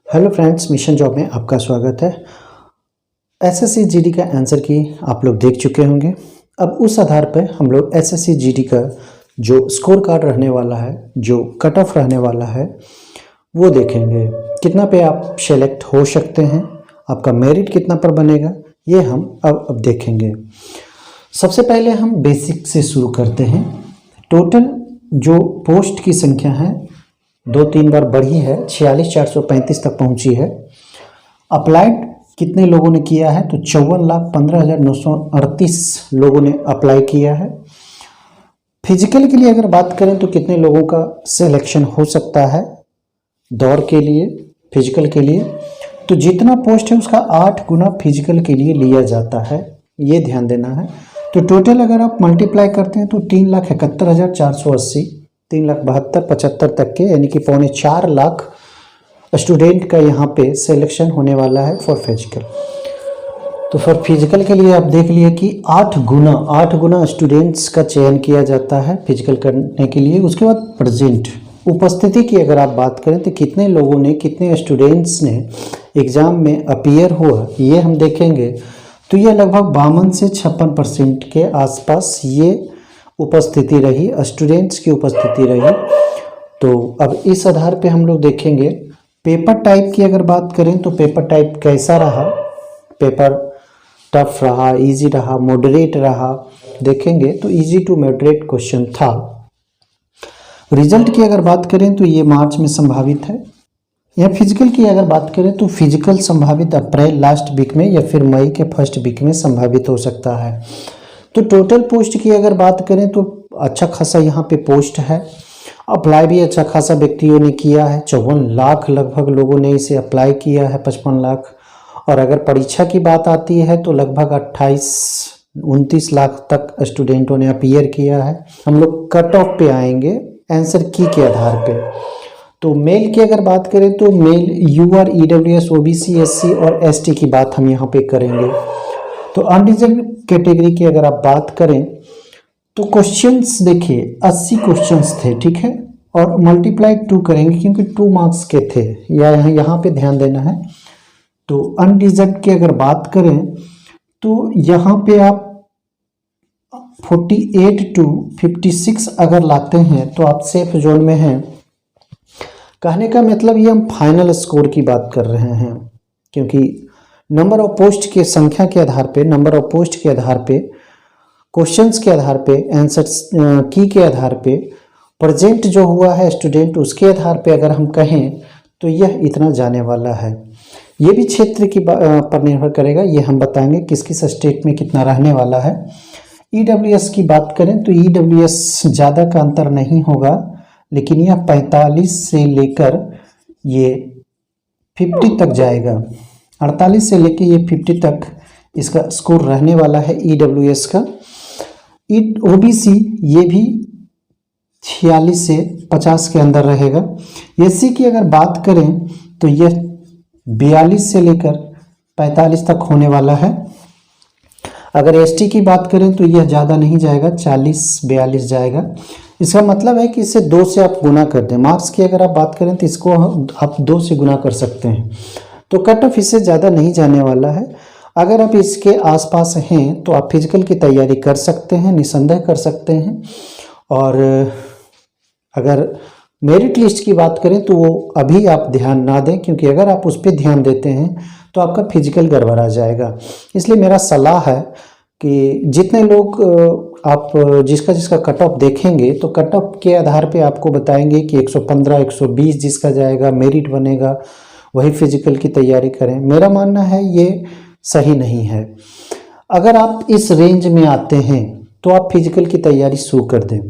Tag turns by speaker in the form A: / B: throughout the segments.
A: Hello friends, mission job में आपका स्वागत है। एसएससी जीडी का आंसर की आप लोग देख चुके होंगे। अब उस आधार पर हम लोग एसएससी जीडी का जो स्कोर कार्ड रहने वाला है, जो कट ऑफ रहने वाला है, वो देखेंगे। कितना पे आप सेलेक्ट हो सकते हैं, आपका मेरिट कितना पर बनेगा, ये हम अब देखेंगे। सबसे पहले हम बेसिक से शुरू करते हैं। टोटल जो पोस्ट की संख्या है 2-3 बार बढ़ी है, 46,435 तक पहुंची है। अप्लाइड कितने लोगों ने किया है, तो 54,15,938 लोगों ने अप्लाई किया है। फिजिकल के लिए अगर बात करें तो कितने लोगों का सिलेक्शन हो सकता है दौड़ के लिए, फिजिकल के लिए, तो जितना पोस्ट है उसका 8 गुना फिजिकल के लिए लिया जाता है, ये ध्यान देना है। तो टोटल अगर आप मल्टीप्लाई करते हैं तो 3,71,480, 3,72,75 तक के, यानी कि 3.25 लाख स्टूडेंट का यहाँ पे सिलेक्शन होने वाला है फॉर फिजिकल। तो फॉर फिजिकल के लिए आप देख लिए कि 8 गुना स्टूडेंट्स का चयन किया जाता है फिजिकल करने के लिए। उसके बाद प्रेजेंट उपस्थिति की अगर आप बात करें तो कितने लोगों ने, कितने स्टूडेंट्स ने एग्ज़ाम में अपीयर हुआ, ये हम देखेंगे। तो ये लगभग 52 से 56% के आसपास ये उपस्थिति रही, स्टूडेंट्स की उपस्थिति रही। तो अब इस आधार पे हम लोग देखेंगे। पेपर टाइप की अगर बात करें तो पेपर टाइप कैसा रहा, पेपर टफ रहा, इजी रहा, मॉडरेट रहा, देखेंगे। तो इजी टू मॉडरेट क्वेश्चन था। रिजल्ट की अगर बात करें तो ये मार्च में संभावित है। या फिजिकल की अगर बात करें तो फिजिकल संभावित अप्रैल लास्ट वीक में या फिर मई के फर्स्ट वीक में संभावित हो सकता है। तो टोटल पोस्ट की अगर बात करें तो अच्छा खासा यहाँ पे पोस्ट है। अप्लाई भी अच्छा खासा व्यक्तियों ने किया है, 54 लाख लगभग लोगों ने इसे अप्लाई किया है, 55 लाख। और अगर परीक्षा की बात आती है तो लगभग 28-29 लाख तक स्टूडेंटों ने अपीयर किया है। हम लोग कट ऑफ पे आएंगे आंसर की के आधार पे। तो मेल की अगर बात करें तो male UR, EWS, OBC, SC और एसटी की बात हम यहाँ पे करेंगे। तो अनरिजर्व कैटेगरी की अगर आप बात करें तो क्वेश्चंस देखिए 80 क्वेश्चंस थे, ठीक है, और मल्टीप्लाई 2 करेंगे क्योंकि 2 मार्क्स के थे, या यहाँ पे ध्यान देना है। तो अनरिजर्व की अगर बात करें तो यहाँ पे आप 48 to 56 अगर लाते हैं तो आप सेफ जोन में हैं। कहने का मतलब ये हम फाइनल स्कोर की बात कर रहे हैं, क्योंकि नंबर ऑफ पोस्ट के संख्या के आधार पे, नंबर ऑफ पोस्ट के आधार पे, क्वेश्चंस के आधार पे, आंसर की के आधार पे, प्रेजेंट जो हुआ है स्टूडेंट उसके आधार पे अगर हम कहें तो यह इतना जाने वाला है। ये भी क्षेत्र की पर निर्भर करेगा, ये हम बताएंगे किस किस स्टेट में कितना रहने वाला है। ईडब्ल्यूएस की बात करें तो ईडब्ल्यूएस ज़्यादा का अंतर नहीं होगा, लेकिन यह 45 से लेकर ये 50 तक जाएगा। 48 से लेकर ये 50 तक इसका स्कोर रहने वाला है ईडब्ल्यूएस का। ओबीसी ये भी 46 से 50 के अंदर रहेगा। एससी की अगर बात करें तो यह 42 से लेकर 45 तक होने वाला है। अगर एसटी की बात करें तो यह ज़्यादा नहीं जाएगा, 40-42 जाएगा। इसका मतलब है कि इसे 2 से आप गुना कर दें। मार्क्स की अगर आप बात करें तो इसको आप 2 से गुना कर सकते हैं। तो कट ऑफ इससे ज़्यादा नहीं जाने वाला है। अगर आप इसके आसपास हैं तो आप फिजिकल की तैयारी कर सकते हैं, निसंदेह कर सकते हैं। और अगर मेरिट लिस्ट की बात करें तो वो अभी आप ध्यान ना दें, क्योंकि अगर आप उस पर ध्यान देते हैं तो आपका फिजिकल गड़बड़ा जाएगा। इसलिए मेरा सलाह है कि जितने लोग आप जिसका कट ऑफ देखेंगे तो कट ऑफ के आधार पे आपको बताएंगे कि 115, 120 जिसका जाएगा, मेरिट बनेगा, वही फिजिकल की तैयारी करें। मेरा मानना है ये सही नहीं है। अगर आप इस रेंज में आते हैं तो आप फिजिकल की तैयारी शुरू कर दें,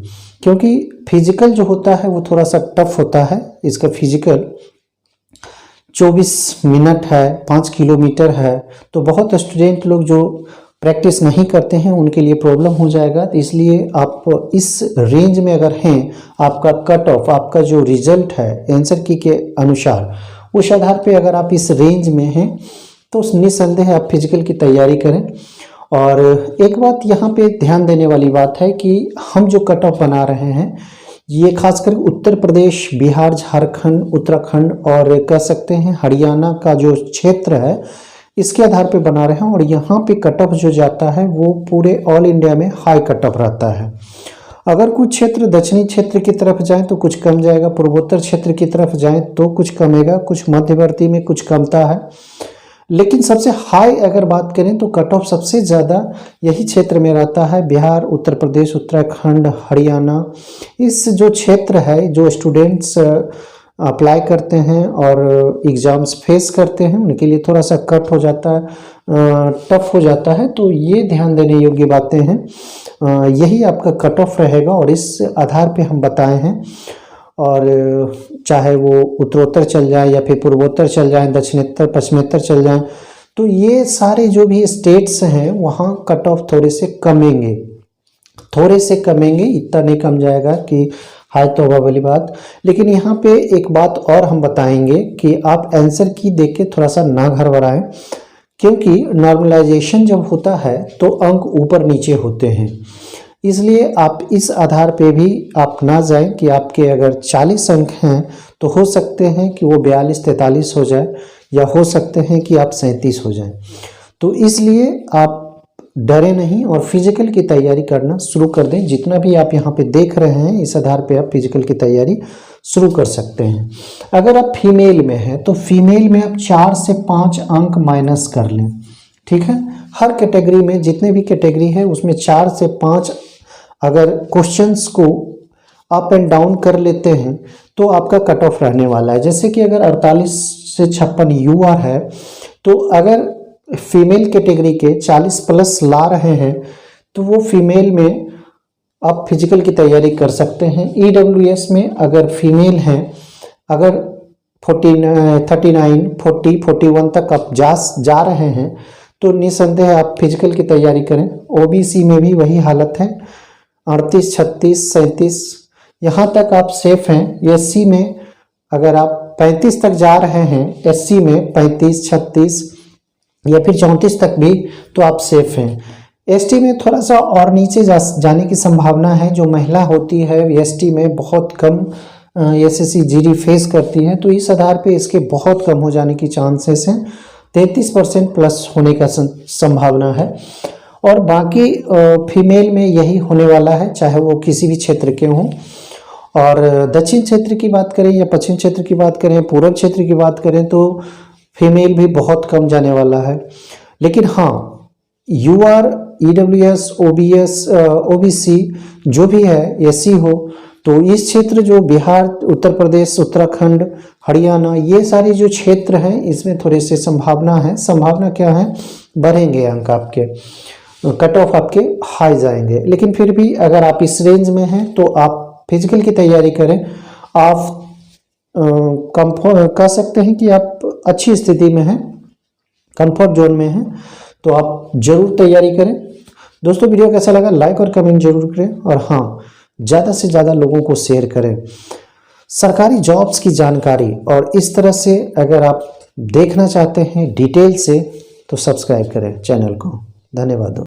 A: क्योंकि फिजिकल जो होता है वो थोड़ा सा टफ होता है। इसका फिजिकल 24 मिनट है, 5 किलोमीटर है, तो बहुत स्टूडेंट लोग जो प्रैक्टिस नहीं करते हैं उनके लिए प्रॉब्लम हो जाएगा। तो इसलिए आप इस रेंज में अगर हैं, आपका कट ऑफ, आपका जो रिजल्ट है आंसर की के अनुसार, उस आधार पे अगर आप इस रेंज में हैं तो निस्संदेह आप फिजिकल की तैयारी करें। और एक बात यहाँ पे ध्यान देने वाली बात है कि हम जो कट ऑफ बना रहे हैं ये खासकर उत्तर प्रदेश, बिहार, झारखंड, उत्तराखंड और कह सकते हैं हरियाणा का जो क्षेत्र है इसके आधार पे बना रहे हैं। और यहाँ पे कट ऑफ जो जाता है वो पूरे ऑल इंडिया में हाई कट ऑफ रहता है। अगर कुछ क्षेत्र दक्षिणी क्षेत्र की तरफ जाएं तो कुछ कम जाएगा, पूर्वोत्तर क्षेत्र की तरफ जाएं तो कुछ कमेगा, कुछ मध्यवर्ती में कुछ कमता है। लेकिन सबसे हाई अगर बात करें तो कट ऑफ सबसे ज़्यादा यही क्षेत्र में रहता है, बिहार, उत्तर प्रदेश, उत्तराखंड, हरियाणा। इस जो क्षेत्र है, जो स्टूडेंट्स अप्लाई करते हैं और एग्ज़ाम्स फेस करते हैं, उनके लिए थोड़ा सा कट हो जाता है, टफ हो जाता है। तो ये ध्यान देने योग्य बातें हैं। यही आपका कट ऑफ रहेगा और इस आधार पे हम बताए हैं। और चाहे वो उत्तरोत्तर चल जाए या फिर पूर्वोत्तर चल जाए, दक्षिणोत्तर, पश्चिमोत्तर चल जाए, तो ये सारे जो भी स्टेट्स हैं वहाँ कट ऑफ थोड़े से कमेंगे, इतना नहीं कम जाएगा कि हाई तो होगा वाली बात। लेकिन यहाँ पे एक बात और हम बताएंगे कि आप आंसर की देख के थोड़ा सा ना घबराएं, क्योंकि नॉर्मलाइजेशन जब होता है तो अंक ऊपर नीचे होते हैं। इसलिए आप इस आधार पे भी आप ना जाएं कि आपके अगर 40 अंक हैं तो हो सकते हैं कि वो 42-43 हो जाए, या हो सकते हैं कि आप 37 हो जाएं। तो इसलिए आप डरे नहीं और फिजिकल की तैयारी करना शुरू कर दें। जितना भी आप यहाँ पे देख रहे हैं इस आधार पे आप फिजिकल की तैयारी शुरू कर सकते हैं। अगर आप फीमेल में हैं तो फीमेल में आप 4 से 5 अंक माइनस कर लें, ठीक है। हर कैटेगरी में जितने भी कैटेगरी है उसमें 4 से 5 अगर क्वेश्चंस को अप एंड डाउन कर लेते हैं तो आपका कट ऑफ रहने वाला है। जैसे कि अगर 48 से 56 यूआर है तो अगर फीमेल कैटेगरी के 40 प्लस ला रहे हैं तो वो फीमेल में आप फिजिकल की तैयारी कर सकते हैं। ईडब्ल्यूएस में अगर फीमेल हैं, अगर 39, 40, 41 तक आप जा रहे हैं तो निसंदेह आप फिजिकल की तैयारी करें। ओबीसी में भी वही हालत है, 38, 36, 37 यहाँ तक आप सेफ हैं। एससी में अगर आप 35 तक जा रहे हैं, एससी में 35, 36 या फिर 34 तक भी तो आप सेफ हैं। एसटी में थोड़ा सा और नीचे जाने की संभावना है। जो महिला होती है एसटी में बहुत कम एसएससी जीडी फेस करती है, तो इस आधार पे इसके बहुत कम हो जाने की चांसेस हैं। 33% प्लस होने का संभावना है। और बाकी फीमेल में यही होने वाला है, चाहे वो किसी भी क्षेत्र के हों। और दक्षिण क्षेत्र की बात करें या पश्चिम क्षेत्र की बात करें, पूर्व क्षेत्र की बात करें तो फीमेल भी बहुत कम जाने वाला है। लेकिन हाँ, यूआर, ईडब्ल्यूएस, ओबीसी जो भी है, एससी हो, तो इस क्षेत्र जो बिहार, उत्तर प्रदेश, उत्तराखंड, हरियाणा, ये सारे जो क्षेत्र हैं इसमें थोड़े से संभावना है। संभावना क्या है, बढ़ेंगे अंक आपके, कट ऑफ आपके हाई जाएंगे। लेकिन फिर भी अगर आप इस रेंज में हैं तो आप फिजिकल की तैयारी करें। आप कह सकते हैं कि आप अच्छी स्थिति में हैं, कंफर्ट जोन में हैं, तो आप जरूर तैयारी करें। दोस्तों वीडियो कैसा लगा लाइक और कमेंट जरूर करें, और हाँ, ज़्यादा से ज़्यादा लोगों को शेयर करें। सरकारी जॉब्स की जानकारी और इस तरह से अगर आप देखना चाहते हैं डिटेल से तो सब्सक्राइब करें चैनल को। धन्यवाद।